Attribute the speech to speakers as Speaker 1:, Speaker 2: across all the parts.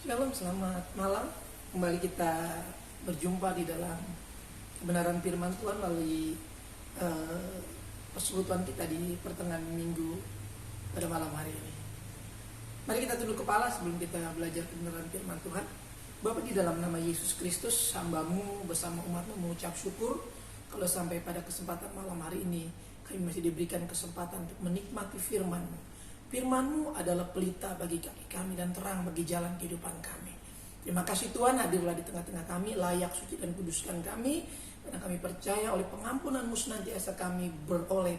Speaker 1: Shalom, selamat malam. Kembali kita berjumpa di dalam kebenaran firman Tuhan melalui persekutuan kita di pertengahan minggu pada malam hari ini. Mari kita tunduk kepala sebelum kita belajar kebenaran firman Tuhan. Bapa, di dalam nama Yesus Kristus, hamba-Mu bersama umat-Mu mengucap syukur kalau sampai pada kesempatan malam hari ini kami masih diberikan kesempatan untuk menikmati firman-Mu. Firman-Mu adalah pelita bagi kaki kami dan terang bagi jalan kehidupan kami. Terima kasih Tuhan, hadirlah di tengah-tengah kami, layak, suci dan kuduskan kami, karena kami percaya oleh pengampunan-Mu senantiasa kami beroleh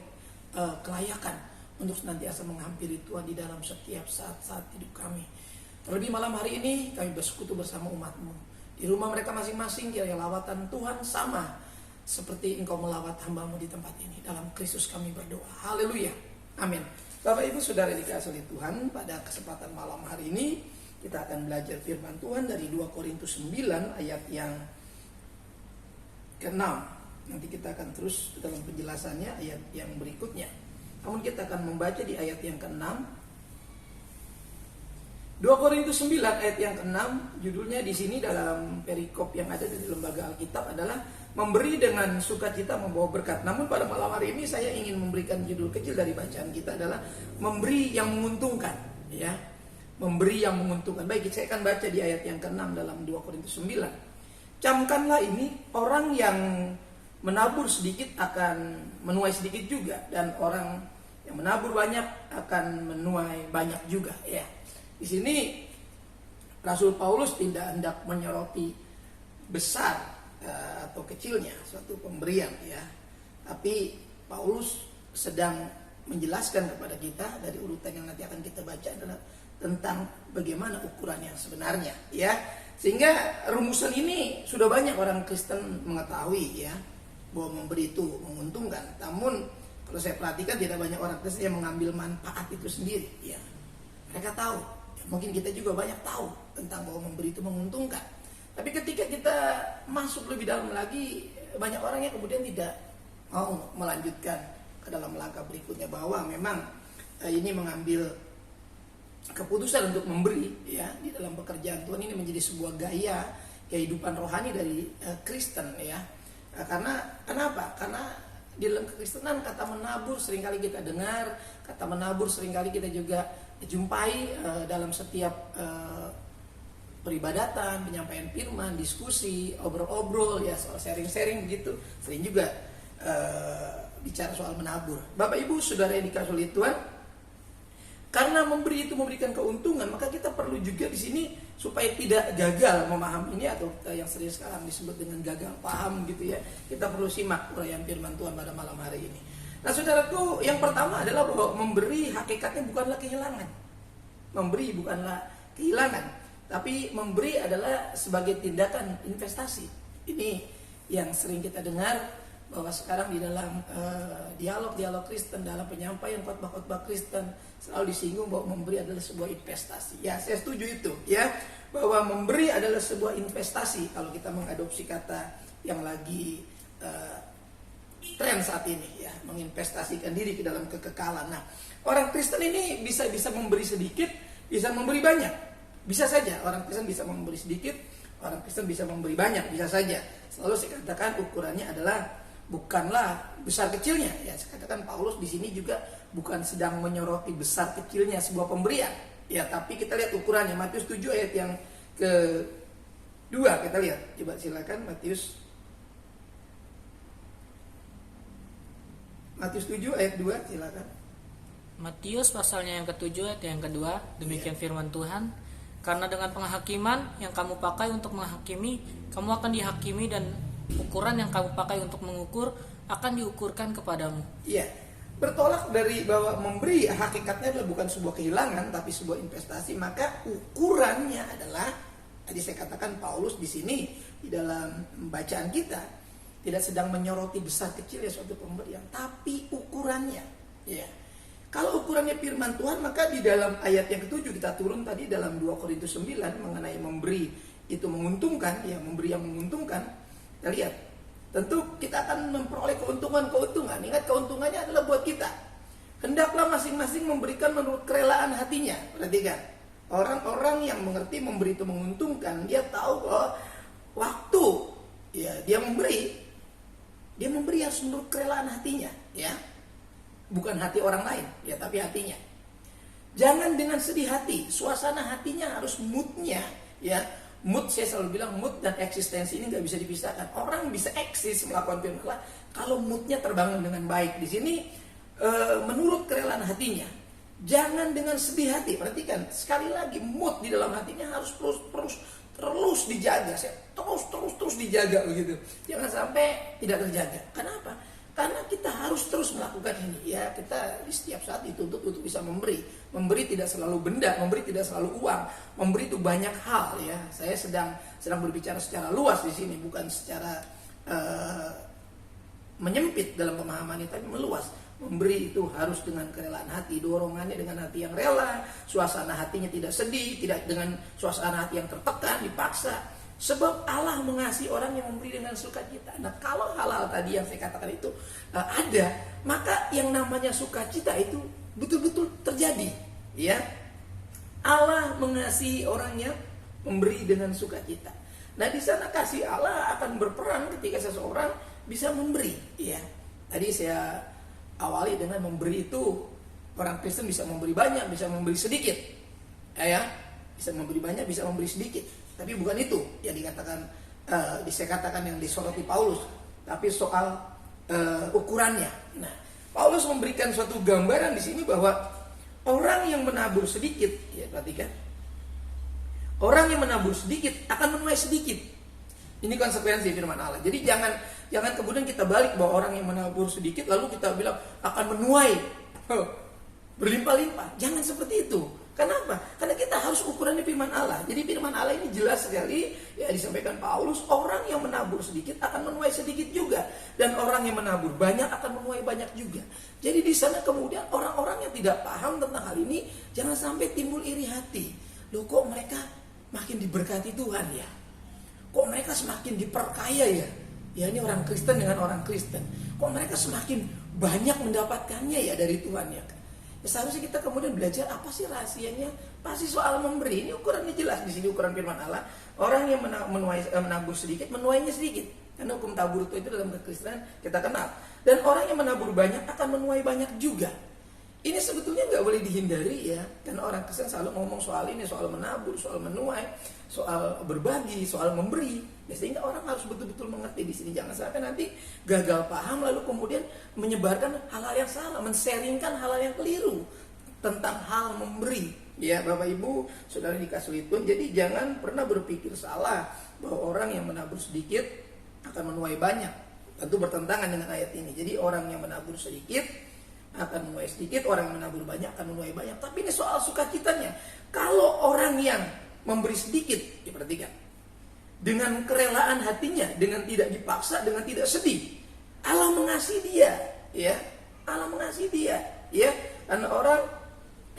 Speaker 1: kelayakan untuk senantiasa menghampiri Tuhan di dalam setiap saat-saat hidup kami. Terlebih malam hari ini kami bersekutu bersama umat-Mu. Di rumah mereka masing-masing kiranya lawatan Tuhan sama seperti Engkau melawat hamba-Mu di tempat ini. Dalam Kristus kami berdoa. Haleluya. Amin. Bapak Ibu Saudara dikasihi oleh Tuhan, pada kesempatan malam hari ini kita akan belajar firman Tuhan dari 2 Korintus 9 ayat yang ke-6. Nanti kita akan terus dalam penjelasannya ayat yang berikutnya. Namun kita akan membaca di ayat yang ke-6. 2 Korintus 9 ayat yang ke-6, judulnya di sini dalam perikop yang ada di lembaga Alkitab adalah memberi dengan sukacita membawa berkat. Namun pada malam hari ini saya ingin memberikan judul kecil dari bacaan kita adalah memberi yang menguntungkan, ya. Memberi yang menguntungkan. Baik, saya akan baca di ayat yang ke-6 dalam 2 Korintus 9. Camkanlah ini, orang yang menabur sedikit akan menuai sedikit juga, dan orang yang menabur banyak akan menuai banyak juga, ya. Di sini Rasul Paulus tidak hendak menyoroti besar atau kecilnya suatu pemberian, ya. Tapi Paulus sedang menjelaskan kepada kita dari urutan yang nanti akan kita baca adalah tentang bagaimana ukuran yang sebenarnya, ya. Sehingga rumusan ini sudah banyak orang Kristen mengetahui, ya, bahwa memberi itu menguntungkan. Namun kalau saya perhatikan tidak banyak orang Kristen yang mengambil manfaat itu sendiri, ya. Mereka tahu, ya, mungkin kita juga banyak tahu tentang bahwa memberi itu menguntungkan. Tapi ketika kita masuk lebih dalam lagi, banyak orang yang kemudian tidak mau melanjutkan ke dalam langkah berikutnya, bahwa memang ini mengambil keputusan untuk memberi, ya, di dalam pekerjaan Tuhan ini menjadi sebuah gaya kehidupan rohani dari Kristen, ya. Karena kenapa? Karena di dalam kekristenan kata menabur seringkali kita dengar, kata menabur seringkali kita juga jumpai dalam setiap peribadatan, penyampaian firman, diskusi, obrol-obrol, ya, soal sharing-sharing begitu. Sering juga bicara soal menabur. Bapak Ibu Saudara yang dikasihi oleh Tuhan, karena memberi itu memberikan keuntungan, maka kita perlu juga di sini supaya tidak gagal memahami ini, atau yang sering sekarang disebut dengan gagal paham gitu, ya. Kita perlu simak uraian firman Tuhan pada malam hari ini. Nah, saudaraku, yang pertama adalah bahwa memberi hakikatnya bukanlah kehilangan. Memberi bukanlah kehilangan, tapi memberi adalah sebagai tindakan investasi. Ini yang sering kita dengar, bahwa sekarang di dalam dialog-dialog Kristen, dalam penyampaian khotbah-khotbah Kristen selalu disinggung bahwa memberi adalah sebuah investasi. Ya, saya setuju itu, ya, bahwa memberi adalah sebuah investasi kalau kita mengadopsi kata yang lagi tren saat ini, ya, menginvestasikan diri ke dalam kekekalan. Nah, orang Kristen ini bisa memberi sedikit, bisa memberi banyak. Bisa saja orang Kristen bisa memberi sedikit, orang Kristen bisa memberi banyak, bisa saja. Selalu saya katakan ukurannya adalah bukanlah besar kecilnya, ya. Saya katakan Paulus di sini juga bukan sedang menyoroti besar kecilnya sebuah pemberian, ya, tapi kita lihat ukurannya. Matius 7 ayat yang ke-2 kita lihat. Coba silakan Matius 7 ayat 2, silakan.
Speaker 2: Matius pasalnya yang ke-7 ayat yang kedua, demikian firman Tuhan. Karena dengan penghakiman yang kamu pakai untuk menghakimi, kamu akan dihakimi, dan ukuran yang kamu pakai untuk mengukur akan diukurkan kepadamu.
Speaker 1: Iya, bertolak dari bahwa memberi hakikatnya adalah bukan sebuah kehilangan tapi sebuah investasi, maka ukurannya adalah, tadi saya katakan Paulus di sini di dalam bacaan kita tidak sedang menyoroti besar kecilnya suatu pemberian, tapi ukurannya, ya. Kalau ukurannya firman Tuhan, maka di dalam ayat yang ke-7 kita turun tadi dalam 2 Korintus 9 mengenai memberi itu menguntungkan, ya, memberi yang menguntungkan. Kita lihat, tentu kita akan memperoleh keuntungan. Ingat, keuntungannya adalah buat kita. Hendaklah masing-masing memberikan menurut kerelaan hatinya. Perhatikan, Orang-orang yang mengerti memberi itu menguntungkan, dia tahu bahwa waktu ya dia memberi harus menurut kerelaan hatinya, ya. Bukan hati orang lain, ya, tapi hatinya. Jangan dengan sedih hati, suasana hatinya harus moodnya, ya. Mood, saya selalu bilang mood dan eksistensi ini nggak bisa dipisahkan. Orang bisa eksis melakukan firman Allah kalau moodnya terbangun dengan baik. Di sini menurut kerelaan hatinya. Jangan dengan sedih hati. Perhatikan sekali lagi, mood di dalam hatinya harus terus dijaga. Terus dijaga begitu. Jangan sampai tidak terjaga. Kenapa? Karena kita harus terus melakukan ini, ya. Kita di setiap saat dituntut untuk bisa memberi. Memberi tidak selalu benda, memberi tidak selalu uang. Memberi itu banyak hal, ya. Saya sedang berbicara secara luas di sini, bukan secara menyempit dalam pemahaman ini, tapi meluas. Memberi itu harus dengan kerelaan hati, dorongannya dengan hati yang rela, suasana hatinya tidak sedih, tidak dengan suasana hati yang tertekan, dipaksa. Sebab Allah mengasihi orang yang memberi dengan sukacita. Nah, kalau hal-hal tadi yang saya katakan itu ada, maka yang namanya sukacita itu betul-betul terjadi, ya. Allah mengasihi orang yang memberi dengan sukacita. Nah, di sana kasih Allah akan berperan ketika seseorang bisa memberi, ya. Tadi saya awali dengan memberi itu, orang Kristen bisa memberi banyak, bisa memberi sedikit, ya. Bisa memberi banyak, bisa memberi sedikit. Tapi bukan itu yang dikatakan, saya katakan yang disoroti Paulus, tapi soal ukurannya. Nah, Paulus memberikan suatu gambaran di sini bahwa orang yang menabur sedikit, ya perhatikan, orang yang menabur sedikit akan menuai sedikit. Ini konsekuensi firman Allah. Jadi jangan kemudian kita balik bahwa orang yang menabur sedikit lalu kita bilang akan menuai berlimpah-limpah. Jangan seperti itu. Kenapa? Karena kita harus ukurannya firman Allah. Jadi firman Allah ini jelas sekali, ya, disampaikan Paulus, orang yang menabur sedikit akan menuai sedikit juga, dan orang yang menabur banyak akan menuai banyak juga. Jadi di sana kemudian orang-orang yang tidak paham tentang hal ini jangan sampai timbul iri hati. Loh, kok mereka makin diberkati Tuhan, ya? Kok mereka semakin diperkaya, ya? Ya, ini orang Kristen dengan orang Kristen. Kok mereka semakin banyak mendapatkannya, ya, dari Tuhan, ya? Seharusnya kita kemudian belajar apa sih rahasianya. Pasti soal memberi. Ini ukurannya jelas di sini, ukuran firman Allah. Orang yang menabur sedikit, menuainya sedikit. Karena hukum tabur itu dalam kekristenan kita kenal. Dan orang yang menabur banyak akan menuai banyak juga. Ini sebetulnya nggak boleh dihindari, ya. Karena orang Kristen selalu ngomong soal ini, soal menabur, soal menuai, soal berbagi, soal memberi. Ya, sehingga orang harus betul-betul mengerti di sini. Jangan sampai nanti gagal paham lalu kemudian menyebarkan hal-hal yang salah, men-sharingkan hal-hal yang keliru tentang hal memberi. Ya, Bapak Ibu, Saudara dikasih Tuhan. Jadi jangan pernah berpikir salah bahwa orang yang menabur sedikit akan menuai banyak. Tentu bertentangan dengan ayat ini. Jadi orang yang menabur sedikit akan menuai sedikit, orang yang menabur banyak akan menuai banyak. Tapi ini soal sukacitanya. Kalau orang yang memberi sedikit, diperhatikan, dengan kerelaan hatinya, dengan tidak dipaksa, dengan tidak sedih, Allah mengasihi dia, ya. Allah mengasihi dia, ya. Karena orang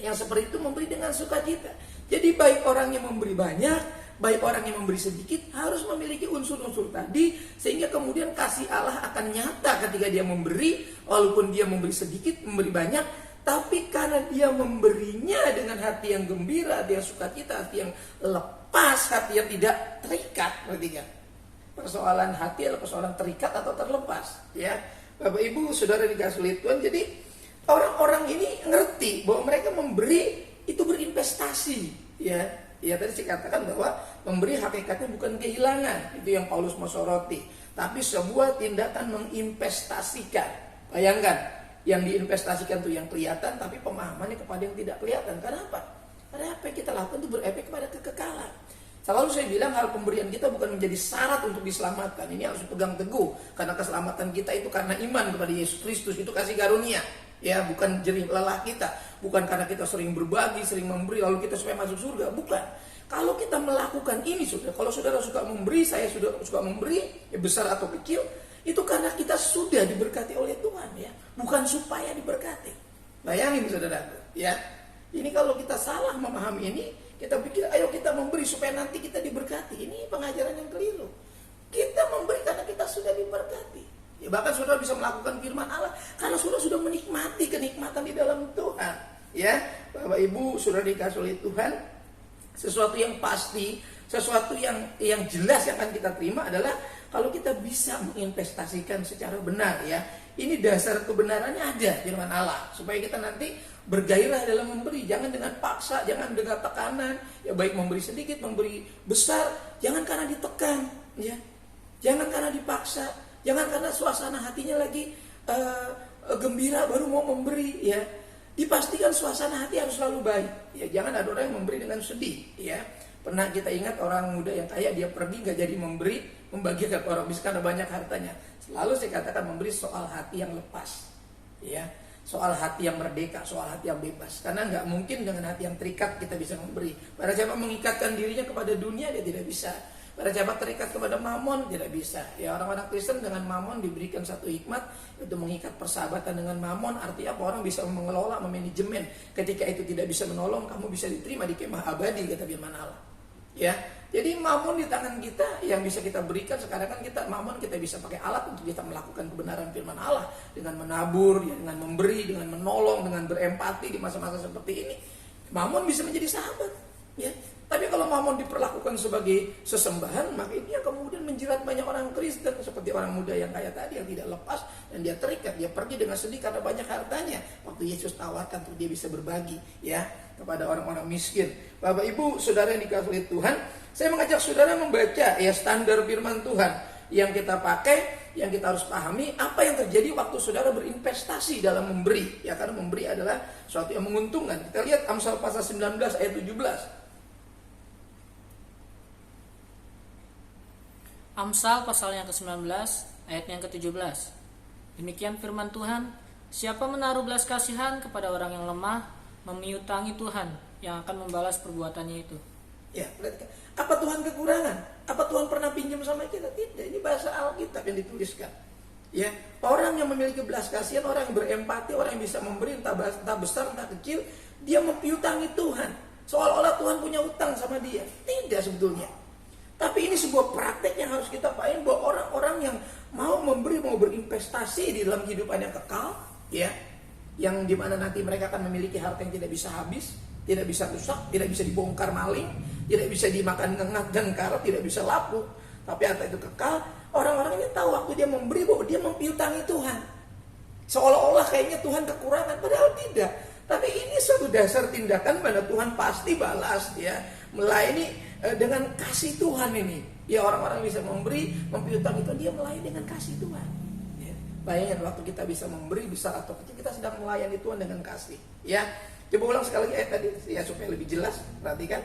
Speaker 1: yang seperti itu memberi dengan sukacita. Jadi baik orang yang memberi banyak, baik orang yang memberi sedikit harus memiliki unsur-unsur tadi, sehingga kemudian kasih Allah akan nyata ketika dia memberi, walaupun dia memberi sedikit, memberi banyak, tapi karena dia memberinya dengan hati yang gembira, hati yang sukacita, hati yang lepas, hati yang tidak terikat. Berarti kan persoalan hati adalah persoalan terikat atau terlepas, ya. Bapak Ibu Saudara dikasih oleh Tuhan. Jadi orang-orang ini ngerti bahwa mereka memberi itu berinvestasi, ya. Ya, tadi saya katakan bahwa memberi hakikatnya bukan kehilangan, itu yang Paulus mau soroti, tapi sebuah tindakan menginvestasikan. Bayangkan, yang diinvestasikan itu yang kelihatan, tapi pemahamannya kepada yang tidak kelihatan. Kenapa? Karena apa yang kita lakukan itu berefek kepada kekekalan. Selalu saya bilang hal pemberian kita bukan menjadi syarat untuk diselamatkan. Ini harus dipegang teguh, karena keselamatan kita itu karena iman kepada Yesus Kristus, itu kasih karunia. Ya, bukan jerih lelah kita, bukan karena kita sering berbagi, sering memberi lalu kita supaya masuk surga, bukan. Kalau kita melakukan ini, saudara, kalau saudara suka memberi, saya sudah suka memberi, ya besar atau kecil, itu karena kita sudah diberkati oleh Tuhan, ya, bukan supaya diberkati. Bayangin, saudara, ya. Ini kalau kita salah memahami ini, kita pikir ayo kita memberi supaya nanti kita diberkati. Ini pengajaran yang keliru. Kita memberi karena kita sudah diberkati. Ya, bahkan saudara bisa melakukan firman Allah karena saudara sudah menikmati kenikmatan di dalam Tuhan. Ya, Bapak Ibu saudara dikasih oleh Tuhan. Sesuatu yang pasti, sesuatu yang jelas yang akan kita terima adalah kalau kita bisa menginvestasikan secara benar ya. Ini dasar kebenarannya ada firman Allah, supaya kita nanti bergairah dalam memberi, jangan dengan paksa, jangan dengan tekanan. Ya baik memberi sedikit, memberi besar, jangan karena ditekan, ya. Jangan karena dipaksa, jangan karena suasana hatinya lagi gembira baru mau memberi, ya. Dipastikan suasana hati harus selalu baik. Ya, jangan ada orang yang memberi dengan sedih, ya. Pernah kita ingat orang muda yang kaya, dia pergi gak jadi memberi, membagikan ke orang miskin karena banyak hartanya. Selalu saya katakan memberi soal hati yang lepas, ya, soal hati yang merdeka, soal hati yang bebas. Karena nggak mungkin dengan hati yang terikat kita bisa memberi. Pada siapa mengikatkan dirinya kepada dunia, dia tidak bisa. Pada siapa terikat kepada mamon, tidak bisa. Ya, orang-orang Kristen dengan mamon diberikan satu hikmat, yaitu mengikat persahabatan dengan mamon. Artinya apa? Orang bisa mengelola, memanajemen. Ketika itu tidak bisa menolong, kamu bisa diterima di kemah abadi, kata firman Allah. Ya, jadi mamon di tangan kita yang bisa kita berikan. Sekarang kan mamon kita bisa pakai alat untuk kita melakukan kebenaran firman Allah dengan menabur, ya, dengan memberi, dengan menolong, dengan berempati di masa-masa seperti ini. Mamon bisa menjadi sahabat, ya. Tapi kalau mamon diperlakukan sebagai sesembahan, maka ini yang kemudian menjerat banyak orang Kristen, seperti orang muda yang kaya tadi yang tidak lepas dan dia terikat, dia pergi dengan sedih karena banyak hartanya. Waktu Yesus tawarkan untuk dia bisa berbagi, ya, kepada orang-orang miskin. Bapak Ibu, saudara yang dikasihi oleh Tuhan, saya mengajak saudara membaca ya standar firman Tuhan yang kita pakai, yang kita harus pahami apa yang terjadi waktu saudara berinvestasi dalam memberi. Ya, karena memberi adalah sesuatu yang menguntungkan. Kita lihat Amsal pasal 19 ayat 17.
Speaker 2: Amsal pasal yang ke-19 ayat yang ke-17. Demikian firman Tuhan, siapa menaruh belas kasihan kepada orang yang lemah, memiutangi Tuhan yang akan membalas perbuatannya itu.
Speaker 1: Ya, apa Tuhan kekurangan? Apa Tuhan pernah pinjam sama kita? Tidak, ini bahasa Alkitab yang dituliskan. Ya, orang yang memiliki belas kasihan, orang yang berempati, orang yang bisa memberi entah besar entah kecil, dia mempiutangi Tuhan. Seolah-olah Tuhan punya utang sama dia. Tidak sebetulnya. Tapi ini sebuah praktek yang harus kita pahami, bahwa orang-orang yang mau memberi, mau berinvestasi di dalam kehidupan yang kekal, ya, yang dimana nanti mereka akan memiliki harta yang tidak bisa habis, tidak bisa rusak, tidak bisa dibongkar maling, tidak bisa dimakan ngengat dan karat, tidak bisa lapuk, tapi harta itu kekal. Orang-orang ini tahu waktu dia memberi, bahwa dia mempiutangi Tuhan. Seolah-olah kayaknya Tuhan kekurangan, padahal tidak. Tapi ini suatu dasar tindakan mana Tuhan pasti balas, ya, melayani dengan kasih Tuhan ini. Ya, orang-orang bisa memberi, mempiutang itu, dia melayani dengan kasih Tuhan. Ya. Bayangin waktu kita bisa memberi besar atau kecil, kita sedang melayani Tuhan dengan kasih. Ya, coba ulang sekali lagi ayat tadi ya supaya lebih jelas. Perhatikan.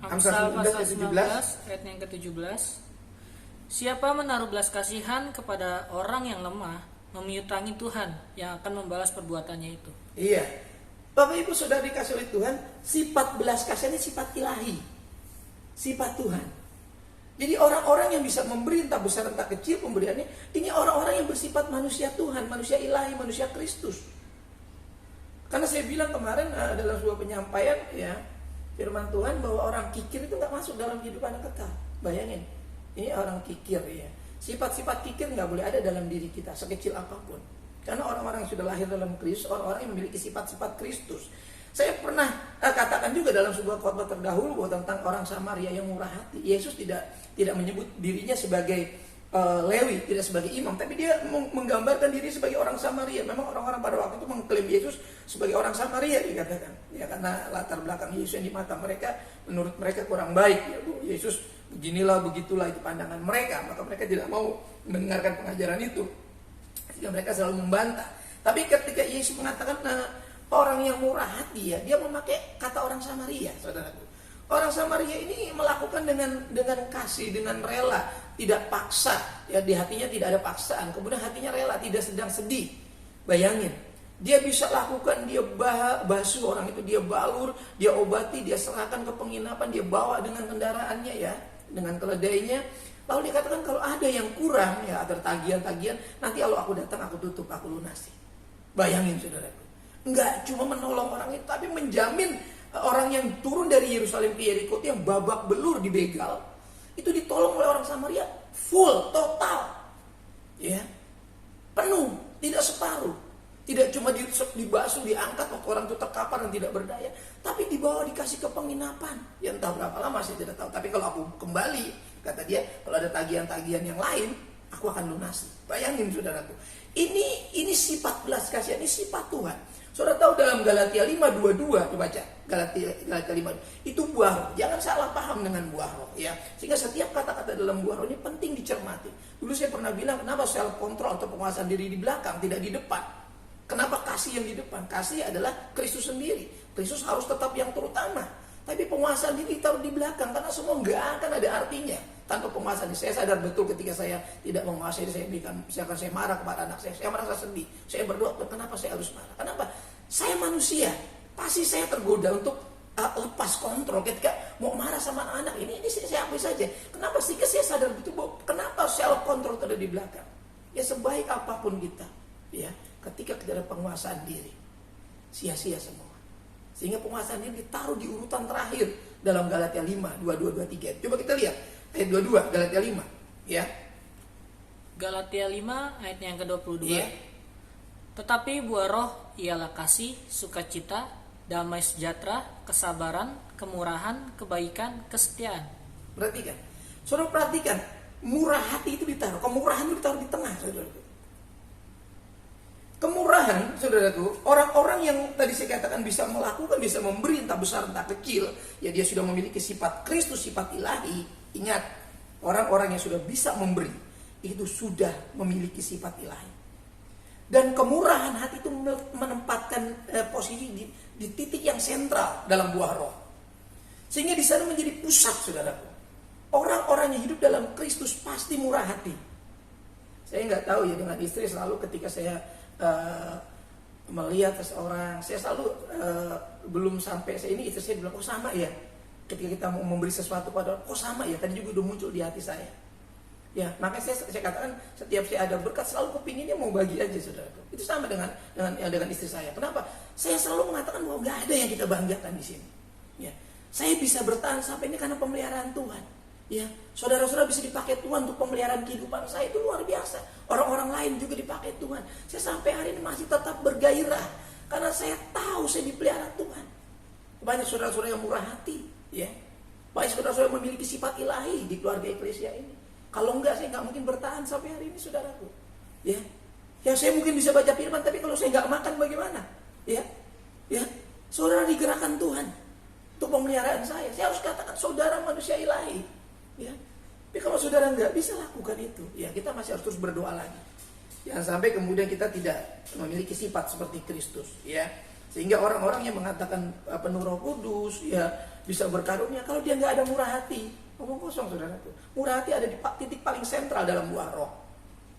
Speaker 2: Amsal pasal 19 ayat yang ke-17. Siapa menaruh belas kasihan kepada orang yang lemah, memiutangi Tuhan yang akan membalas perbuatannya itu.
Speaker 1: Iya. Bapak Ibu sudah dikasih oleh Tuhan, sifat belas kasihan ini sifat ilahi, sifat Tuhan. Jadi orang-orang yang bisa memberi entah besar entah kecil pemberiannya, ini orang-orang yang bersifat manusia Tuhan, manusia ilahi, manusia Kristus. Karena saya bilang kemarin dalam sebuah penyampaian, ya, firman Tuhan bahwa orang kikir itu nggak masuk dalam kehidupan yang kekal. Bayangin, ini orang kikir, ya. Sifat-sifat kikir nggak boleh ada dalam diri kita sekecil apapun. Karena orang-orang yang sudah lahir dalam Kristus, orang-orang yang memiliki sifat-sifat Kristus. Saya pernah katakan juga dalam sebuah khotbah terdahulu bahwa tentang orang Samaria yang murah hati. Yesus tidak menyebut dirinya sebagai Lewi, tidak sebagai imam, tapi dia menggambarkan diri sebagai orang Samaria. Memang orang-orang pada waktu itu mengklaim Yesus sebagai orang Samaria dikatakan. Ya, karena latar belakang Yesus yang di mata mereka, menurut mereka kurang baik. Ya, Yesus beginilah begitulah itu pandangan mereka, maka mereka tidak mau mendengarkan pengajaran itu. Sehingga mereka selalu membantah. Tapi ketika Yesus mengatakan orang yang murah hati, ya, dia memakai kata orang Samaria, saudaraku. Orang Samaria ini melakukan dengan kasih, dengan rela, tidak paksa. Ya, di hatinya tidak ada paksaan. Kemudian hatinya rela, tidak sedang sedih. Bayangin, dia bisa lakukan, dia basuh orang itu, dia balur, dia obati, dia serahkan ke penginapan, dia bawa dengan kendaraannya, ya, dengan keledainya. Lalu dikatakan kalau ada yang kurang, ya, ada tagihan-tagihan, nanti kalau aku datang aku tutup, aku lunasi. Bayangin saudaraku, enggak cuma menolong orang itu, tapi menjamin orang yang turun dari Yerusalem ke Yeriko yang babak belur dibegal, itu ditolong oleh orang Samaria full, total, ya, penuh, tidak separuh. Tidak cuma dibasuh, diangkat waktu orang itu terkapar dan tidak berdaya, tapi dibawa dikasih ke penginapan. Ya entah berapa lama saya tidak tahu. Tapi kalau aku kembali, kata dia, kalau ada tagihan-tagihan yang lain, aku akan lunasi. Bayangin saudaraku. Ini sifat belas kasihan, ini sifat Tuhan. Saudara tahu dalam Galatia 5:22, dibaca Galatia 5, itu buah roh. Jangan salah paham dengan buah roh, ya. Sehingga setiap kata-kata dalam buah roh ini penting dicermati. Dulu saya pernah bilang, kenapa self control atau penguasaan diri di belakang, tidak di depan? Kenapa kasih yang di depan? Kasih adalah Kristus sendiri. Kristus harus tetap yang terutama. Tapi penguasaan diri ditaruh di belakang, karena semua nggak akan ada artinya tanpa penguasaan diri. Saya sadar betul ketika saya tidak menguasai diri, misalkan saya marah kepada anak saya merasa sedih. Saya berdoa, kenapa saya harus marah? Kenapa? Saya manusia, pasti saya tergoda untuk lepas kontrol ketika mau marah sama anak. Ini saya akui saja. Kenapa sih? Saya sadar betul bahwa kenapa self control ada di belakang. Ya sebaik apapun kita, ya ketika tidak ada penguasaan diri, sia-sia semua. Sehingga penguasaan diri ditaruh di urutan terakhir dalam Galatia 5, 22, 23. Coba kita lihat ayat 22, Galatia 5. Ya.
Speaker 2: Galatia 5 ayatnya yang ke-22.
Speaker 1: Yeah.
Speaker 2: Tetapi buah roh ialah kasih, sukacita, damai sejahtera, kesabaran, kemurahan, kebaikan, kesetiaan.
Speaker 1: Perhatikan. Saudara perhatikan, murah hati itu ditaruh, kemurahan itu ditaruh di tengah, saudara. Kemurahan, saudaraku, orang-orang yang tadi saya katakan bisa melakukan, bisa memberi entah besar entah kecil, ya dia sudah memiliki sifat Kristus, sifat ilahi. Ingat, orang-orang yang sudah bisa memberi, itu sudah memiliki sifat ilahi. Dan kemurahan hati itu menempatkan posisi di titik yang sentral dalam buah roh. Sehingga di sana menjadi pusat, saudaraku. Orang-orang yang hidup dalam Kristus pasti murah hati. Saya nggak tahu ya, dengan istri selalu ketika saya melihat seseorang, saya selalu belum sampai saya ini, istri saya bilang, oh sama ya, ketika kita mau memberi sesuatu pada orang, oh sama ya, tadi juga udah muncul di hati saya. Ya, makanya saya katakan setiap saya ada berkat selalu kepinginnya mau bagi aja, saudara. Itu sama dengan istri saya. Kenapa? Saya selalu mengatakan bahwa nggak ada yang kita banggakan di sini. Ya, saya bisa bertahan sampai ini karena pemeliharaan Tuhan. Ya, saudara-saudara bisa dipakai Tuhan untuk pemeliharaan kehidupan saya, itu luar biasa. Orang-orang lain juga dipakai Tuhan. Saya sampai hari ini masih tetap bergairah karena saya tahu saya dipelihara Tuhan. Banyak saudara-saudara yang murah hati, ya. Banyak saudara-saudara yang memiliki sifat ilahi di keluarga eklesia ini. Kalau enggak, saya nggak mungkin bertahan sampai hari ini, saudaraku. Ya, ya saya mungkin bisa baca firman, tapi kalau saya nggak makan bagaimana? Ya, saudara digerakkan Tuhan untuk pemeliharaan saya. Saya harus katakan saudara manusia ilahi. Ya, tapi kalau saudara nggak bisa lakukan itu, ya kita masih harus terus berdoa lagi. Jangan sampai kemudian kita tidak memiliki sifat seperti Kristus, ya. Sehingga orang-orang yang mengatakan penuh Roh Kudus, ya bisa berkarunia, kalau dia nggak ada murah hati, ngomong kosong, saudaraku. Murah hati ada di titik paling sentral dalam buah roh.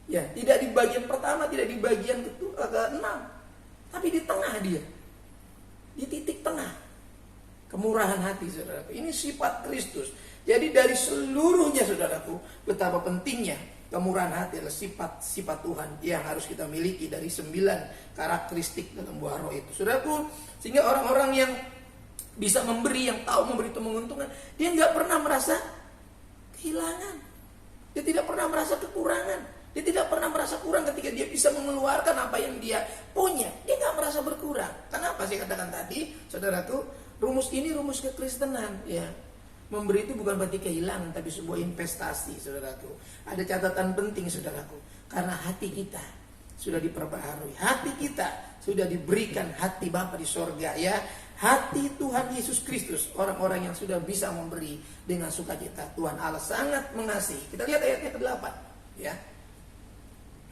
Speaker 1: Ya, tidak di bagian pertama, tidak di bagian ke-6, tapi di tengah dia, di titik tengah. Kemurahan hati, saudaraku. Ini sifat Kristus. Jadi dari seluruhnya, saudaraku, betapa pentingnya kemurahan hati adalah sifat Tuhan yang harus kita miliki dari 9 karakteristik dalam buah roh itu, saudaraku. Sehingga orang-orang yang bisa memberi, yang tahu memberi itu menguntungkan, dia nggak pernah merasa kehilangan, dia tidak pernah merasa kekurangan, dia tidak pernah merasa kurang ketika dia bisa mengeluarkan apa yang dia punya. Dia nggak merasa berkurang. Kenapa saya katakan tadi, saudaraku, rumus ini rumus kekristenan, ya. Memberi itu bukan berarti kehilangan, tapi sebuah investasi, saudaraku. Ada catatan penting, saudaraku. Karena hati kita sudah diperbaharui. Hati kita sudah diberikan hati Bapa di sorga, ya. Hati Tuhan Yesus Kristus. Orang-orang yang sudah bisa memberi dengan sukacita. Tuhan Allah sangat mengasihi. Kita lihat ayatnya ke-8, ya.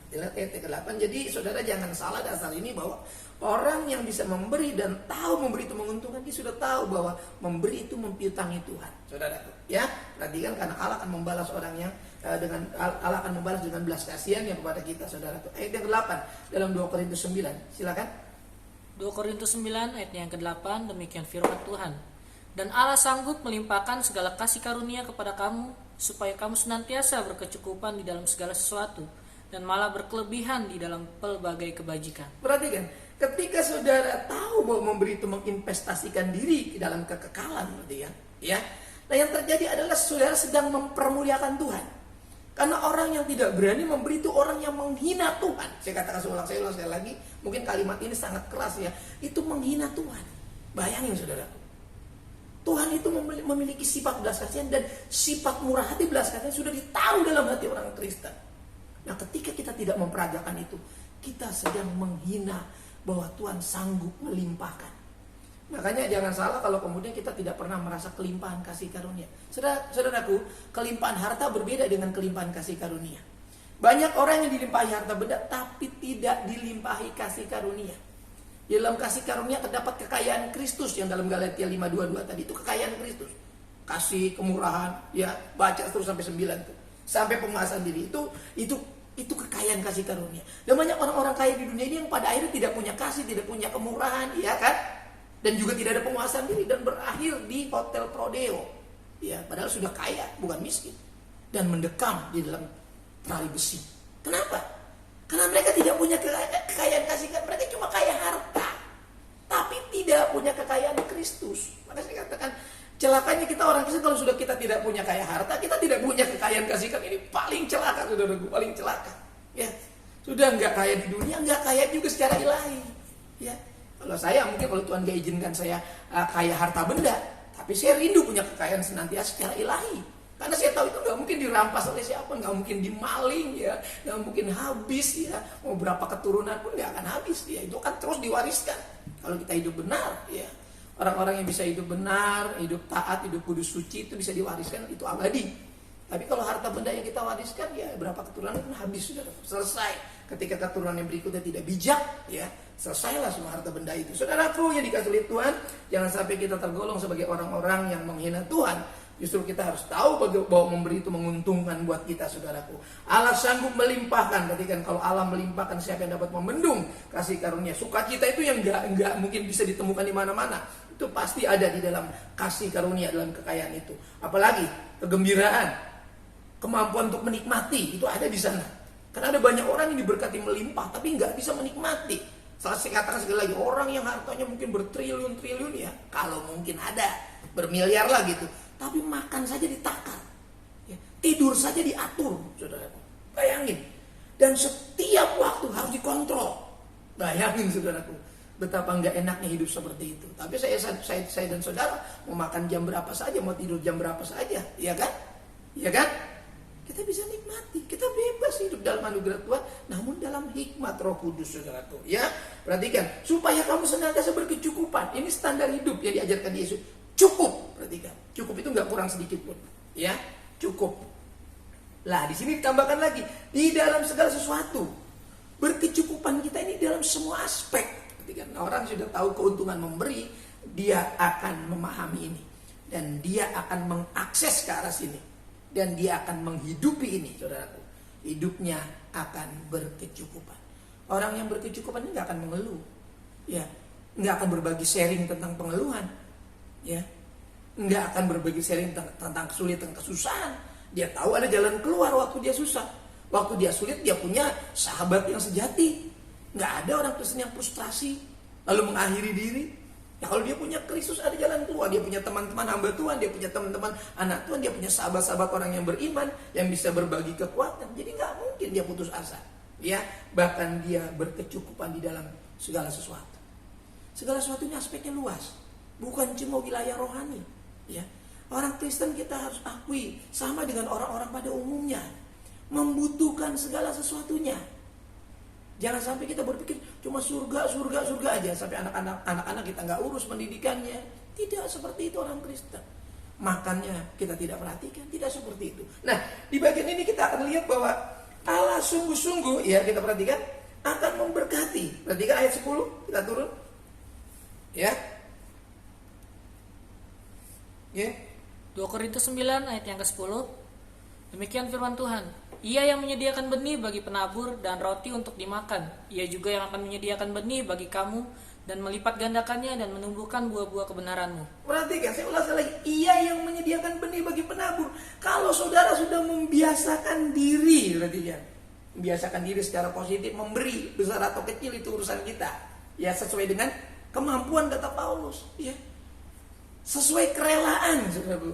Speaker 1: Kita lihat ayatnya ke-8. Jadi saudara jangan salah dasar ini bahwa orang yang bisa memberi dan tahu memberi itu menguntungkan, dia sudah tahu bahwa memberi itu mempiutangi Tuhan, saudara. Ya, perhatikan, karena Allah akan membalas orang yang Allah akan membalas dengan belas kasihan yang kepada kita, saudara. Ayat yang ke-8 dalam 2 Korintus 9, silakan.
Speaker 2: 2 Korintus 9 ayat yang ke-8, demikian firman Tuhan. Dan Allah sanggup melimpahkan segala kasih karunia kepada kamu, supaya kamu senantiasa berkecukupan di dalam segala sesuatu, dan malah berkelebihan di dalam pelbagai kebajikan.
Speaker 1: Perhatikan, ketika saudara tahu bahwa memberi itu menginvestasikan diri di dalam kekekalan, berarti ya. Nah, yang terjadi adalah saudara sedang mempermuliakan Tuhan. Karena orang yang tidak berani memberi itu orang yang menghina Tuhan. Saya katakan saya ulang sekali lagi. Mungkin kalimat ini sangat keras ya. Itu menghina Tuhan. Bayangin saudara. Tuhan itu memiliki sifat belas kasihan dan sifat murah hati belas kasihan sudah ditaruh dalam hati orang Kristen. Nah, ketika kita tidak memperagakan itu, kita sedang menghina bahwa Tuhan sanggup melimpahkan. Makanya jangan salah kalau kemudian kita tidak pernah merasa kelimpahan kasih karunia. Saudaraku, kelimpahan harta berbeda dengan kelimpahan kasih karunia. Banyak orang yang dilimpahi harta benda tapi tidak dilimpahi kasih karunia. Di dalam kasih karunia terdapat kekayaan Kristus yang dalam Galatia 5:22 tadi itu kekayaan Kristus. Kasih, kemurahan, ya baca terus sampai 9 tuh. Sampai penguasaan diri itu kekayaan kasih karunia. Dan banyak orang-orang kaya di dunia ini yang pada akhirnya tidak punya kasih, tidak punya kemurahan, ya kan? Dan juga tidak ada penguasaan diri dan berakhir di hotel Prodeo. Ya, padahal sudah kaya, bukan miskin. Dan mendekam di dalam tali besi. Kenapa? Karena mereka tidak punya kekayaan kasih, mereka cuma kaya harta. Tapi tidak punya kekayaan Kristus. Maka saya katakan, celakanya kita orang Kristen kalau sudah kita tidak punya kaya harta, kita tidak punya kekayaan kasih, ini paling celaka, saudaraku, paling celaka. Ya, sudah nggak kaya di dunia, nggak kaya juga secara ilahi. Ya. Kalau saya mungkin kalau Tuhan gak izinkan saya kaya harta benda, tapi saya rindu punya kekayaan senantiasa secara ilahi. Karena saya tahu itu gak mungkin dirampas oleh siapa, gak mungkin dimaling ya, gak mungkin habis ya. Mau berapa keturunan pun gak akan habis ya. Itu kan terus diwariskan. Kalau kita hidup benar ya. Orang-orang yang bisa hidup benar, hidup taat, hidup kudus suci itu bisa diwariskan, itu abadi. Tapi kalau harta benda yang kita wariskan ya berapa keturunan pun habis sudah selesai. Ketika keturunan yang berikutnya tidak bijak, ya selesailah semua harta benda itu. Saudaraku yang dikasih oleh Tuhan, jangan sampai kita tergolong sebagai orang-orang yang menghina Tuhan. Justru kita harus tahu bahwa memberi itu menguntungkan buat kita, saudaraku. Allah sanggup melimpahkan. Perhatikan, kalau Allah melimpahkan, siapa yang dapat membendung kasih karunia? Sukacita itu yang enggak mungkin bisa ditemukan di mana-mana. Itu pasti ada di dalam kasih karunia, dalam kekayaan itu. Apalagi kegembiraan, kemampuan untuk menikmati itu ada di sana. Karena ada banyak orang yang diberkati melimpah tapi nggak bisa menikmati. Saya katakan sekali lagi, orang yang hartanya mungkin bertriliun-triliun ya, kalau mungkin ada, bermiliar lah gitu, tapi makan saja ditakar, ya, tidur saja diatur, saudara. Bayangin. Dan setiap waktu harus dikontrol. Bayangin, saudaraku, betapa nggak enaknya hidup seperti itu. Tapi saya dan saudara mau makan jam berapa saja, mau tidur jam berapa saja, ya kan? Ya kan? Kita bisa nikmati, kita bebas hidup dalam anugerah Tuhan, namun dalam hikmat Roh Kudus, saudaraku. Ya, perhatikan, supaya kamu senantiasa berkecukupan. Ini standar hidup yang diajarkan Yesus. Cukup, perhatikan. Cukup itu nggak kurang sedikit pun, ya, cukup. Lah, di sini ditambahkan lagi, di dalam segala sesuatu. Berkecukupan kita ini dalam semua aspek. Perhatikan, orang sudah tahu keuntungan memberi, dia akan memahami ini dan dia akan mengakses ke arah sini. Dan dia akan menghidupi ini, saudaraku. Hidupnya akan berkecukupan. Orang yang berkecukupan ini gak akan mengeluh, ya, gak akan berbagi sharing tentang pengeluhan, ya, gak akan berbagi sharing tentang kesulitan, kesusahan. Dia tahu ada jalan keluar waktu dia susah. Waktu dia sulit, dia punya sahabat yang sejati. Gak ada orang Kristen yang frustrasi lalu mengakhiri diri. Ya, kalau dia punya Kristus ada jalan keluar. Dia punya teman-teman hamba Tuhan, dia punya teman-teman anak Tuhan, dia punya sahabat-sahabat orang yang beriman yang bisa berbagi kekuatan. Jadi nggak mungkin dia putus asa. Ya, bahkan dia berkecukupan di dalam segala sesuatu. Segala sesuatunya aspeknya luas, bukan cuma wilayah rohani. Ya, orang Kristen kita harus akui sama dengan orang-orang pada umumnya, membutuhkan segala sesuatunya. Jangan sampai kita berpikir cuma surga aja sampai anak-anak kita nggak urus pendidikannya. Tidak seperti itu orang Kristen. Makannya kita tidak perhatikan, tidak seperti itu. Nah, di bagian ini kita akan lihat bahwa Allah sungguh-sungguh, ya, kita perhatikan, akan memberkati. Perhatikan ayat 10, kita turun. Ya. Ya.
Speaker 2: 2 Korintus 9 ayat yang ke-10. Demikian firman Tuhan. Ia yang menyediakan benih bagi penabur dan roti untuk dimakan. Ia juga yang akan menyediakan benih bagi kamu dan melipat gandakannya dan menumbuhkan buah-buah kebenaranmu.
Speaker 1: Perhatikan, saya ulas lagi. Ia yang menyediakan benih bagi penabur. Kalau saudara sudah membiasakan diri, perhatikan, membiasakan diri secara positif, memberi besar atau kecil itu urusan kita. Ya, sesuai dengan kemampuan kata Paulus. Ya, sesuai kerelaan.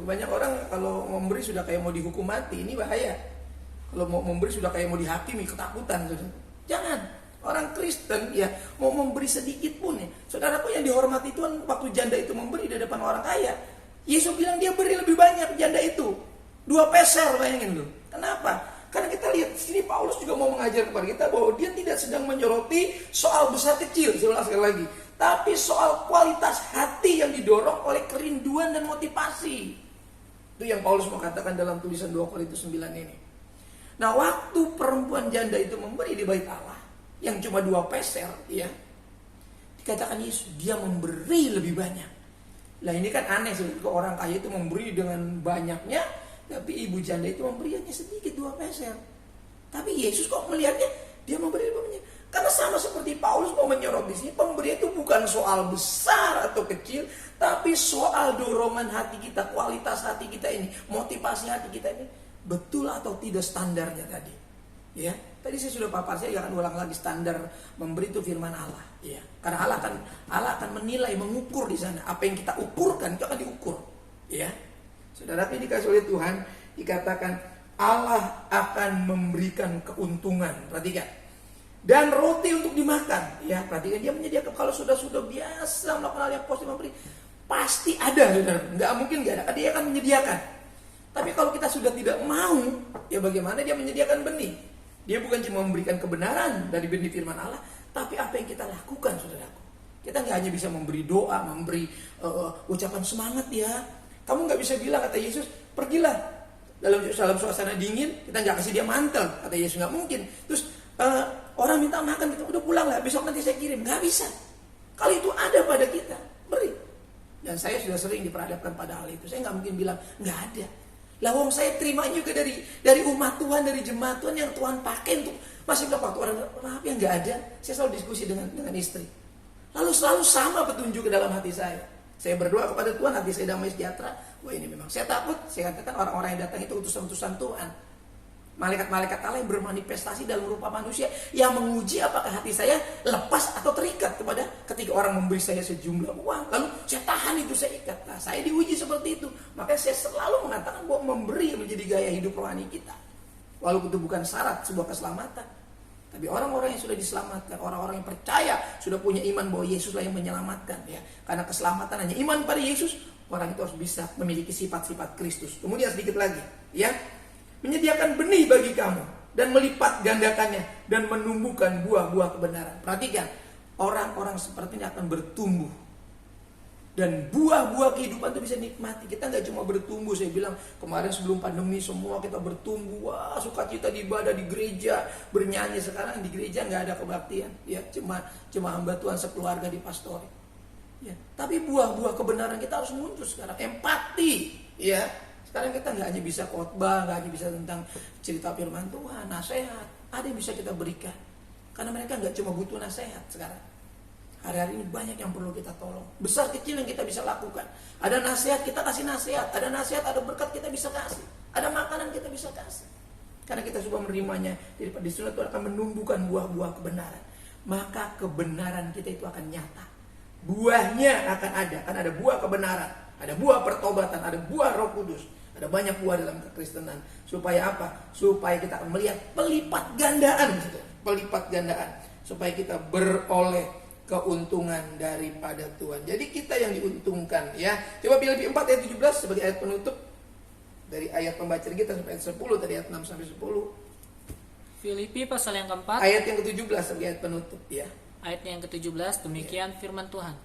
Speaker 1: Banyak orang kalau memberi sudah kayak mau dihukum mati. Ini bahaya. Kalau mau memberi sudah kayak mau dihakimi, ketakutan. Saudara. Jangan. Orang Kristen ya mau memberi sedikit pun ya. Saudaraku yang dihormati Tuhan, waktu janda itu memberi di depan orang kaya, Yesus bilang dia beri lebih banyak janda itu. 2 peser, bayangin loh. Kenapa? Karena kita lihat sini Paulus juga mau mengajar kepada kita bahwa dia tidak sedang menyoroti soal besar kecil, saya ulang sekali lagi, tapi soal kualitas hati yang didorong oleh kerinduan dan motivasi. Itu yang Paulus mau katakan dalam tulisan 2 Korintus 9 ini. Nah, waktu perempuan janda itu memberi di bait Allah yang cuma 2 peser, ya, dikatakan Yesus dia memberi lebih banyak. Lah ini kan aneh sih, orang kaya itu memberi dengan banyaknya, tapi ibu janda itu memberi hanya sedikit 2 peser. Tapi Yesus kok melihatnya dia memberi lebih banyak. Karena sama seperti Paulus mau menyorot di sini, pemberian itu bukan soal besar atau kecil, tapi soal dorongan hati kita, kualitas hati kita ini, motivasi hati kita ini betul atau tidak standarnya tadi. Ya, tadi saya sudah paparkan, saya akan ulang lagi standar memberi itu firman Allah. Ya, karena Allah akan menilai, mengukur di sana. Apa yang kita ukurkan itu akan diukur. Ya, saudara ini dikasih oleh Tuhan, dikatakan Allah akan memberikan keuntungan. Perhatikan. Dan roti untuk dimakan. Ya, perhatikan dia menyediakan. Kalau sudah biasa melakukan hal yang positif memberi, pasti ada, saudara. Nggak mungkin nggak ada. Dia akan menyediakan. Tapi kalau kita sudah tidak mau, ya bagaimana dia menyediakan benih? Dia bukan cuma memberikan kebenaran dari benih firman Allah, tapi apa yang kita lakukan, saudaraku. Kita nggak hanya bisa memberi doa, memberi ucapan semangat ya. Kamu nggak bisa bilang, kata Yesus, pergilah dalam suasana dingin, kita nggak kasih dia mantel, kata Yesus, nggak mungkin. Terus orang minta makan, kita udah pulang lah, besok nanti saya kirim, nggak bisa. Kalau itu ada pada kita, beri. Dan saya sudah sering diperhadapkan pada hal itu. Saya nggak mungkin bilang nggak ada. Lah wong saya terima juga dari umat Tuhan, dari jemaat Tuhan yang Tuhan pakai untuk masih nggak waktu orang maaf ya nggak ada. Saya selalu diskusi dengan istri. Lalu selalu sama petunjuk ke dalam hati saya. Saya berdoa kepada Tuhan, hati saya damai sejahtera. Wah ini memang saya takut. Saya katakan orang-orang yang datang itu utusan-utusan Tuhan. Malaikat-malaikat Allah yang bermanifestasi dalam rupa manusia yang menguji apakah hati saya lepas atau terikat kepada ketika orang memberi saya sejumlah uang. Lalu saya tahan itu, saya ikat. Nah, saya diuji seperti itu. Makanya saya selalu mengatakan bahwa memberi menjadi gaya hidup rohani kita. Walaupun itu bukan syarat sebuah keselamatan. Tapi orang-orang yang sudah diselamatkan, orang-orang yang percaya, sudah punya iman bahwa Yesuslah yang menyelamatkan. Ya. Karena keselamatan hanya iman pada Yesus, orang itu harus bisa memiliki sifat-sifat Kristus. Kemudian sedikit lagi, ya. Menyediakan benih bagi kamu dan melipat gandakannya dan menumbuhkan buah-buah kebenaran. Perhatikan, orang-orang seperti ini akan bertumbuh dan buah-buah kehidupan itu bisa nikmati. Kita nggak cuma bertumbuh, saya bilang kemarin sebelum pandemi semua kita bertumbuh, wah sukacita di ibadah di gereja, bernyanyi. Sekarang di gereja nggak ada kebaktian, ya cuma hamba Tuhan sekeluarga di pastori. Ya, tapi buah-buah kebenaran kita harus muncul sekarang, empati, ya. Sekarang kita nggak hanya bisa khotbah, nggak hanya bisa tentang cerita firman Tuhan, nasihat. Ada yang bisa kita berikan. Karena mereka nggak cuma butuh nasihat sekarang. Hari-hari ini banyak yang perlu kita tolong. Besar kecil yang kita bisa lakukan. Ada nasihat, kita kasih nasihat. Ada nasihat, ada berkat kita bisa kasih. Ada makanan kita bisa kasih. Karena kita sudah menerimanya. Jadi di sana Tuhan akan menumbuhkan buah-buah kebenaran. Maka kebenaran kita itu akan nyata. Buahnya akan ada. Kan ada buah kebenaran. Ada buah pertobatan, ada buah Roh Kudus. Ada banyak buah dalam kekristenan. Supaya apa? Supaya kita akan melihat pelipat gandaan. Pelipat gandaan. Supaya kita beroleh keuntungan daripada Tuhan. Jadi kita yang diuntungkan, ya. Coba Filipi 4 ayat 17 sebagai ayat penutup. Dari ayat pembacaan kita sampai ayat 10. Tadi ayat 6 sampai 10.
Speaker 2: Filipi pasal yang keempat.
Speaker 1: Ayat yang ke-17 sebagai ayat penutup, ya.
Speaker 2: Ayat yang ke-17, demikian firman Tuhan.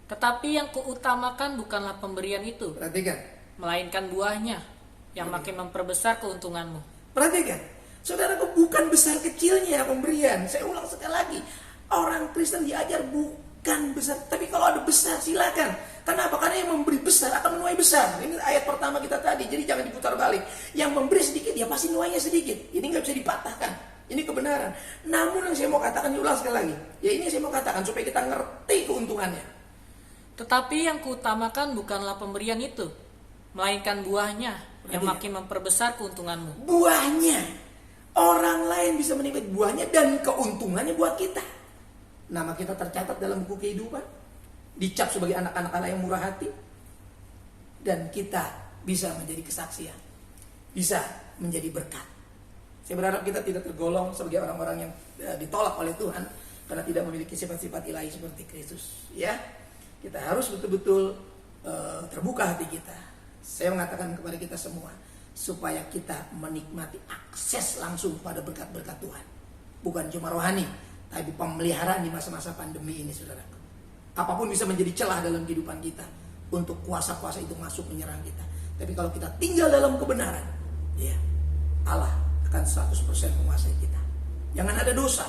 Speaker 2: Tetapi yang kuutamakan bukanlah pemberian itu,
Speaker 1: Perhatikan.
Speaker 2: melainkan buahnya yang makin memperbesar keuntunganmu.
Speaker 1: Perhatikan. Saudaraku, bukan besar kecilnya pemberian. Saya ulang sekali lagi. Orang Kristen diajar bukan besar. Tapi kalau ada besar silakan. Kenapa? Karena yang memberi besar akan menuai besar. Ini ayat pertama kita tadi. Jadi jangan diputar balik. Yang memberi sedikit ya pasti nuainya sedikit. Ini gak bisa dipatahkan. Ini kebenaran. Namun yang saya mau katakan, diulang sekali lagi. Ya ini yang saya mau katakan supaya kita ngerti keuntungannya.
Speaker 2: Tetapi yang kuutamakan bukanlah pemberian itu, melainkan buahnya yang makin memperbesar keuntunganmu.
Speaker 1: Buahnya. Orang lain bisa menikmati buahnya dan keuntungannya buat kita. Nama kita tercatat dalam buku kehidupan. Dicap sebagai anak-anak Allah yang murah hati. Dan kita bisa menjadi kesaksian. Bisa menjadi berkat. Saya berharap kita tidak tergolong sebagai orang-orang yang ditolak oleh Tuhan karena tidak memiliki sifat-sifat ilahi seperti Kristus. Ya, kita harus betul-betul terbuka hati kita. Saya mengatakan kepada kita semua supaya kita menikmati akses langsung pada berkat-berkat Tuhan. Bukan cuma rohani, tapi pemeliharaan di masa-masa pandemi ini, saudaraku. Apapun bisa menjadi celah dalam kehidupan kita untuk kuasa-kuasa itu masuk menyerang kita. Tapi kalau kita tinggal dalam kebenaran, ya, Allah akan 100% menguasai kita. Jangan ada dosa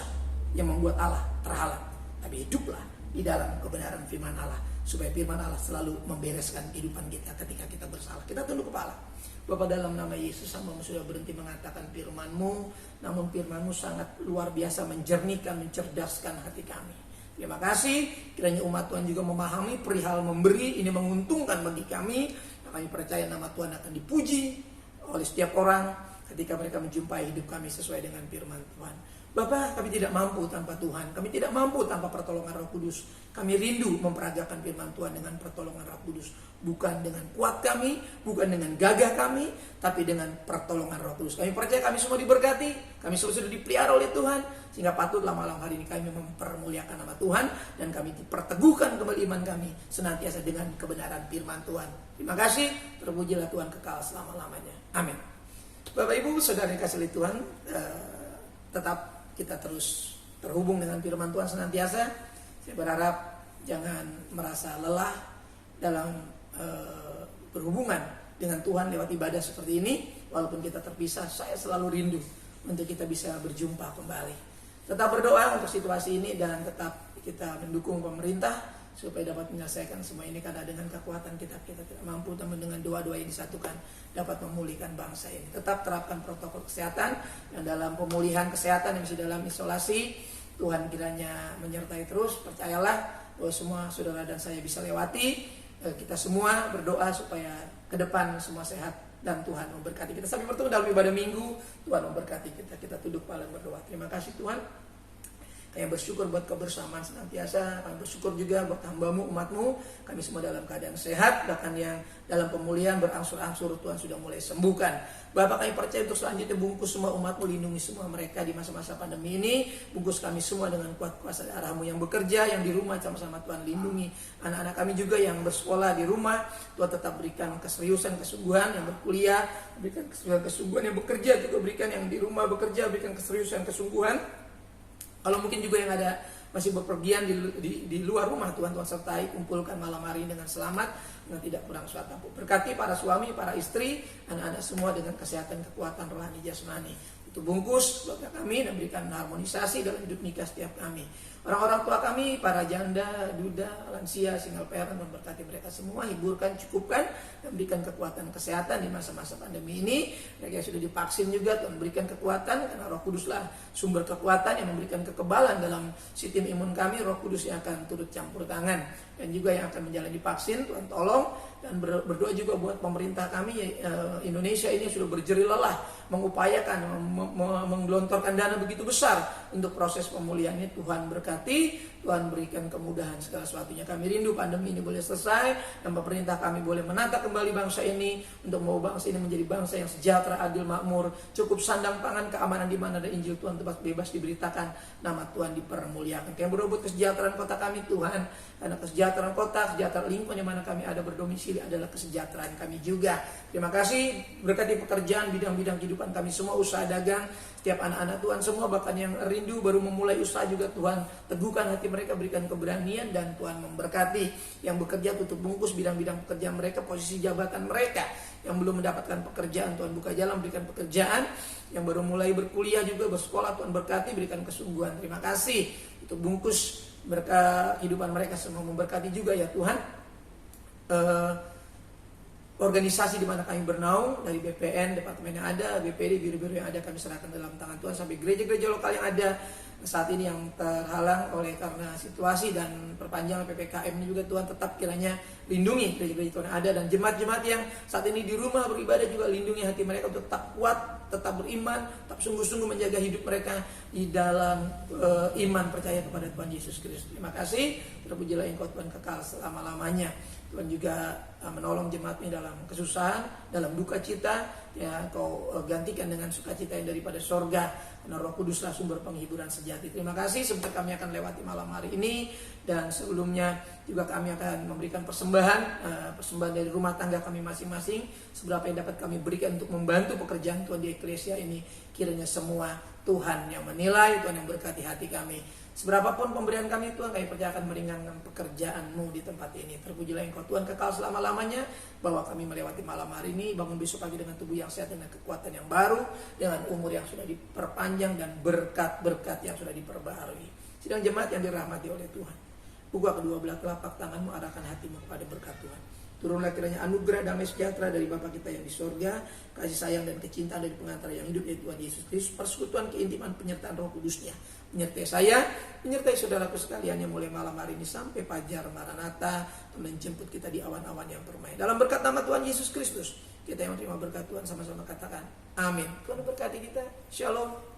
Speaker 1: yang membuat Allah terhalang, tapi hiduplah di dalam kebenaran firman Allah, supaya firman Allah selalu membereskan kehidupan kita ketika kita bersalah. Kita tunduk kepala. Bapa, dalam nama Yesus, hamba-Mu sudah berhenti mengatakan firman-Mu, namun firman-Mu sangat luar biasa menjernihkan, mencerdaskan hati kami. Terima kasih, kiranya umat Tuhan juga memahami perihal memberi ini menguntungkan bagi kami. Kami percaya nama Tuhan akan dipuji oleh setiap orang ketika mereka menjumpai hidup kami sesuai dengan firman Tuhan. Bapa, kami tidak mampu tanpa Tuhan. Kami tidak mampu tanpa pertolongan Roh Kudus. Kami rindu memperagakan firman Tuhan dengan pertolongan Roh Kudus. Bukan dengan kuat kami, bukan dengan gagah kami, tapi dengan pertolongan Roh Kudus. Kami percaya kami semua diberkati, kami semua sudah dipelihara oleh Tuhan, sehingga patutlah malam hari ini kami mempermuliakan nama Tuhan, dan kami diperteguhkan kembali iman kami senantiasa dengan kebenaran firman Tuhan. Terima kasih, terpujilah Tuhan kekal selama-lamanya. Amin. Bapak Ibu, saudara yang kasih oleh Tuhan, tetap kita terus terhubung dengan firman Tuhan senantiasa. Saya berharap jangan merasa lelah dalam berhubungan dengan Tuhan lewat ibadah seperti ini. Walaupun kita terpisah, saya selalu rindu untuk kita bisa berjumpa kembali. Tetap berdoa untuk situasi ini dan tetap kita mendukung pemerintah supaya dapat menyelesaikan semua ini, karena dengan kekuatan kita tidak mampu, namun dengan doa-doa yang disatukan dapat memulihkan bangsa ini. Tetap terapkan protokol kesehatan, dan dalam pemulihan kesehatan yang masih dalam isolasi, Tuhan kiranya menyertai terus. Percayalah bahwa semua saudara dan saya bisa lewati. Kita semua berdoa supaya ke depan semua sehat dan Tuhan memberkati kita. Sampai bertemu dalam ibadah minggu, Tuhan memberkati kita. Kita tunduk kepala berdoa. Terima kasih Tuhan. Kami bersyukur buat kebersamaan senantiasa. Kami bersyukur juga buat hamba-Mu, umat-Mu. Kami semua dalam keadaan sehat. Bahkan yang dalam pemulihan berangsur-angsur Tuhan sudah mulai sembuhkan. Bapak, kami percaya untuk selanjutnya bungkus semua umat-Mu, lindungi semua mereka di masa-masa pandemi ini. Bungkus kami semua dengan kuat kuasa darah-Mu yang bekerja, yang di rumah sama-sama Tuhan lindungi. Anak-anak kami juga yang bersekolah di rumah, Tuhan tetap berikan keseriusan, kesungguhan, yang berkuliah, berikan kesungguhan, yang bekerja juga berikan, yang di rumah bekerja, berikan keseriusan, kesungguhan. Kalau mungkin juga yang ada masih bepergian di luar rumah, Tuhan sertai, kumpulkan malam hari ini dengan selamat, dengan tidak kurang suatu. Berkati para suami, para istri, anak-anak semua dengan kesehatan, kekuatan rohani, jasmani. Itu bungkus keluarga kami dan berikan harmonisasi dalam hidup nikah setiap kami. Orang-orang tua kami, para janda, duda, lansia, single parent, memberkati mereka semua, hiburkan, cukupkan, dan berikan kekuatan kesehatan di masa-masa pandemi ini. Mereka yang sudah divaksin juga, Tuhan berikan kekuatan, karena Roh Kuduslah sumber kekuatan yang memberikan kekebalan dalam sistem imun kami. Roh Kudus yang akan turut campur tangan, dan juga yang akan menjalani vaksin, Tuhan tolong. Dan berdoa juga buat pemerintah kami Indonesia ini sudah berjerih lelah mengupayakan menggelontorkan dana begitu besar untuk proses pemulihannya. Tuhan berkati, Tuhan berikan kemudahan segala sesuatunya. Kami rindu pandemi ini boleh selesai dan pemerintah kami boleh menata kembali bangsa ini untuk membawa bangsa ini menjadi bangsa yang sejahtera, adil, makmur, cukup sandang pangan, keamanan di mana ada Injil Tuhan tempat bebas diberitakan, nama Tuhan dipermuliakan. Kami berdoa buat kesejahteraan kota kami Tuhan, karena kesejahteraan kota, kesejahteraan lingkungan di mana kami ada berdomisili adalah kesejahteraan kami juga. Terima kasih, berkati pekerjaan, bidang-bidang kehidupan kami semua, usaha dagang, setiap anak-anak Tuhan semua, bahkan yang rindu baru memulai usaha juga Tuhan teguhkan hati mereka, berikan keberanian, dan Tuhan memberkati. Yang bekerja tutup bungkus bidang-bidang pekerjaan mereka, posisi jabatan mereka. Yang belum mendapatkan pekerjaan, Tuhan buka jalan, berikan pekerjaan. Yang baru mulai berkuliah juga, bersekolah, Tuhan berkati, berikan kesungguhan. Terima kasih untuk bungkus berkat kehidupan mereka semua, memberkati juga ya Tuhan. Organisasi di mana kami bernaung, dari BPN, departemen yang ada, BPD, biru-biru yang ada, kami serahkan dalam tangan Tuhan, sampai gereja-gereja lokal yang ada saat ini yang terhalang oleh karena situasi dan perpanjangan PPKM ini juga, Tuhan tetap kiranya lindungi gereja-gereja Tuhan yang ada, dan jemaat-jemaat yang saat ini di rumah beribadah juga lindungi hati mereka untuk tetap kuat, tetap beriman, tetap sungguh-sungguh menjaga hidup mereka di dalam iman percaya kepada Tuhan Yesus Kristus. Terima kasih, terpujilah Engkau Tuhan kekal selama-lamanya. Tuhan juga menolong jemaat ini dalam kesusahan, dalam duka cita. Ya, Kau gantikan dengan sukacita yang daripada sorga, karena Roh Kuduslah sumber penghiburan sejati. Terima kasih. Sebentar kami akan lewati malam hari ini, dan sebelumnya juga kami akan memberikan persembahan dari rumah tangga kami masing-masing. Seberapa yang dapat kami berikan untuk membantu pekerjaan Tuhan di Eklesia ini, kiranya semua Tuhan yang menilai, Tuhan yang berkati hati kami. Seberapapun pemberian kami Tuhan, kami percayakan meringankan pekerjaan-Mu di tempat ini. Terpujilah Engkau Tuhan kekal selama-lamanya, bahwa kami melewati malam hari ini, bangun besok pagi dengan tubuh yang sehat, dengan kekuatan yang baru, dengan umur yang sudah diperpanjang, dan berkat-berkat yang sudah diperbaharui. Sidang jemaat yang dirahmati oleh Tuhan, buka kedua belah telapak tanganmu, arahkan hatimu kepada berkat Tuhan. Turunlah kiranya anugerah damai sejahtera dari Bapa kita yang di sorga, kasih sayang dan kecintaan dari pengantara yang hidup, yaitu Tuhan Yesus Kristus, persekutuan, keintiman, penyertaan Roh Kudusnya menyertai saya, menyertai saudaraku sekalian yang mulai malam hari ini sampai fajar Maranatha, menjemput kita di awan-awan yang permai. Dalam berkat nama Tuhan Yesus Kristus, kita yang menerima berkat Tuhan sama-sama katakan amin. Tuhan berkati kita. Shalom.